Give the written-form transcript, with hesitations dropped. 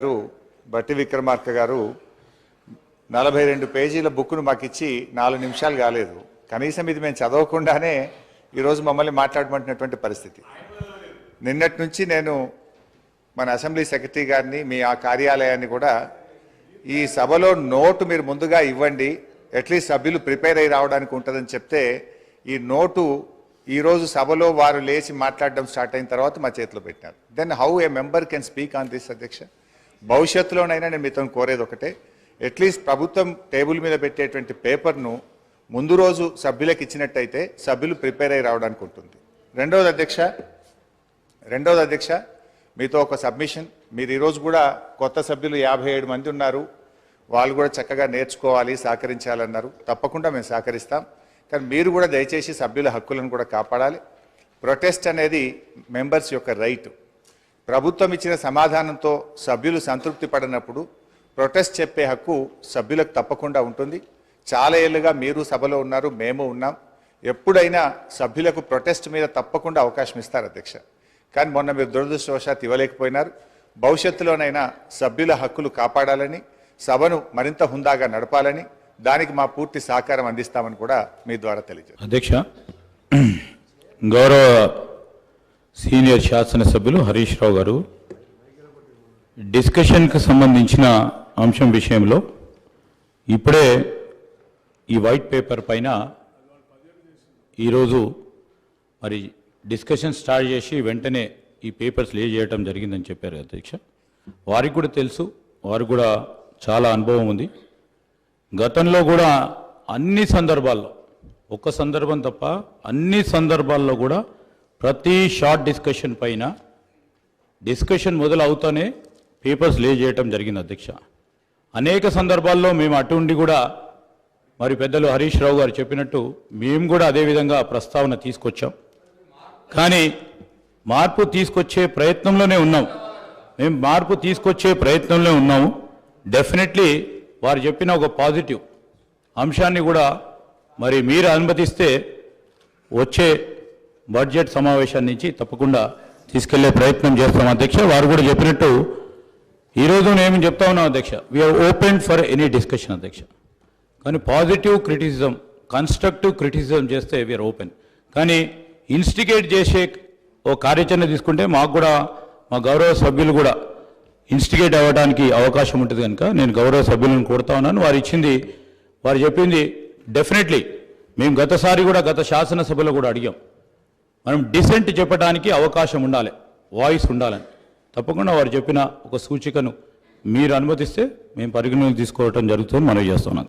గారు బట్టి విక్రమార్క గారు 42 పేజీల బుక్ను మాకు ఇచ్చి 4 నిమిషాలు కాలేదు. కనీసం ఇది మేము చదవకుండానే ఈరోజు మమ్మల్ని మాట్లాడమంటున్నటువంటి పరిస్థితి. నిన్నటి నుంచి నేను మన అసెంబ్లీ సెక్రటరీ గారిని మీ ఆ కార్యాలయాన్ని కూడా ఈ సభలో నోటు మీరు ముందుగా ఇవ్వండి, అట్లీస్ట్ సభ్యులు ప్రిపేర్ అయ్యి రావడానికి ఉంటుందని చెప్తే ఈ నోటు ఈరోజు సభలో వారు లేచి మాట్లాడడం స్టార్ట్ అయిన తర్వాత మా చేతిలో పెట్టినారు. Then how a member can speak on this అధ్యక్ష? భవిష్యత్తులోనైనా నేను మీతో కోరేది ఒకటే, అట్లీస్ట్ ప్రభుత్వం టేబుల్ మీద పెట్టేటువంటి పేపర్ను ముందు రోజు సభ్యులకు ఇచ్చినట్టయితే సభ్యులు ప్రిపేర్ అయ్యి రావడానికి ఉంటుంది. రెండవది అధ్యక్ష మీతో ఒక సబ్మిషన్. మీరు ఈరోజు కూడా కొత్త సభ్యులు 57 మంది ఉన్నారు, వాళ్ళు కూడా చక్కగా నేర్చుకోవాలి, సహకరించాలన్నారు. తప్పకుండా మేము సహకరిస్తాం, కానీ మీరు కూడా దయచేసి సభ్యుల హక్కులను కూడా కాపాడాలి. ప్రొటెస్ట్ అనేది మెంబర్స్ యొక్క రైట్. ప్రభుత్వం ఇచ్చిన సమాధానంతో సభ్యులు సంతృప్తి పడినప్పుడు ప్రొటెస్ట్ చెప్పే హక్కు సభ్యులకు తప్పకుండా ఉంటుంది. చాలా ఏళ్ళుగా మీరు సభలో ఉన్నారు, మేము ఉన్నాం. ఎప్పుడైనా సభ్యులకు ప్రొటెస్ట్ మీద తప్పకుండా అవకాశం ఇస్తారు అధ్యక్ష. కానీ మొన్న మీరు దురదృష్టవశాత్తు ఇవ్వలేకపోయినారు. భవిష్యత్తులోనైనా సభ్యుల హక్కులు కాపాడాలని, సభను మరింత హుందాగా నడపాలని, దానికి మా పూర్తి సహకారం అందిస్తామని కూడా మీ ద్వారా తెలియజేస్తాను. అధ్యక్ష, గౌరవ సీనియర్ శాసనసభ్యులు హరీష్ రావు గారు డిస్కషన్కి సంబంధించిన అంశం విషయంలో ఇప్పుడే ఈ వైట్ పేపర్ పైన ఈరోజు మరి డిస్కషన్ స్టార్ట్ చేసి వెంటనే ఈ పేపర్స్ లే చేయడం జరిగిందని చెప్పారు అధ్యక్ష. వారికి కూడా తెలుసు, వారికి కూడా చాలా అనుభవం ఉంది. గతంలో కూడా అన్ని సందర్భాల్లో, ఒక్క సందర్భం తప్ప అన్ని సందర్భాల్లో కూడా ప్రతి షార్ట్ డిస్కషన్ పైన డిస్కషన్ మొదలవుతానే పేపర్స్ లే చేయటం జరిగింది అధ్యక్ష. అనేక సందర్భాల్లో మేము అటుండి కూడా మరి పెద్దలు హరీష్ రావు గారు చెప్పినట్టు మేము కూడా అదేవిధంగా ప్రస్తావన తీసుకొచ్చాం. కానీ మార్పు తీసుకొచ్చే ప్రయత్నంలోనే ఉన్నాం. మేము మార్పు తీసుకొచ్చే ప్రయత్నంలో ఉన్నాము. డెఫినెట్లీ వారు చెప్పిన ఒక పాజిటివ్ అంశాన్ని కూడా మరి మీరు అనుమతిస్తే వచ్చే బడ్జెట్ సమావేశాన్ని నుంచి తప్పకుండా తీసుకెళ్లే ప్రయత్నం చేస్తాం అధ్యక్ష. వారు కూడా చెప్పినట్టు ఈరోజు నేను చెప్తా ఉన్నాం అధ్యక్ష, we're open for any discussion అధ్యక్ష. కానీ పాజిటివ్ క్రిటిసిజం, కన్స్ట్రక్టివ్ క్రిటిసిజం చేస్తే వీఆర్ ఓపెన్. కానీ ఇన్స్టిగేట్ చేసే ఓ కార్యాచరణ తీసుకుంటే మాకు కూడా, మా గౌరవ సభ్యులు కూడా ఇన్స్టిగేట్ అవ్వడానికి అవకాశం ఉంటుంది. కనుక నేను గౌరవ సభ్యులను కోరుతా ఉన్నాను. వారు చెప్పింది డెఫినెట్లీ మేము గతసారి కూడా గత శాసనసభలో కూడా అడిగాం, మనం డిసెంట్ చెప్పడానికి అవకాశం ఉండాలి, వాయిస్ ఉండాలని. తప్పకుండా వారు చెప్పిన ఒక సూచికను మీరు అనుమతిస్తే మేము పరిగణలోకి తీసుకోవటం జరుగుతుందని మనవి చేస్తున్నాం.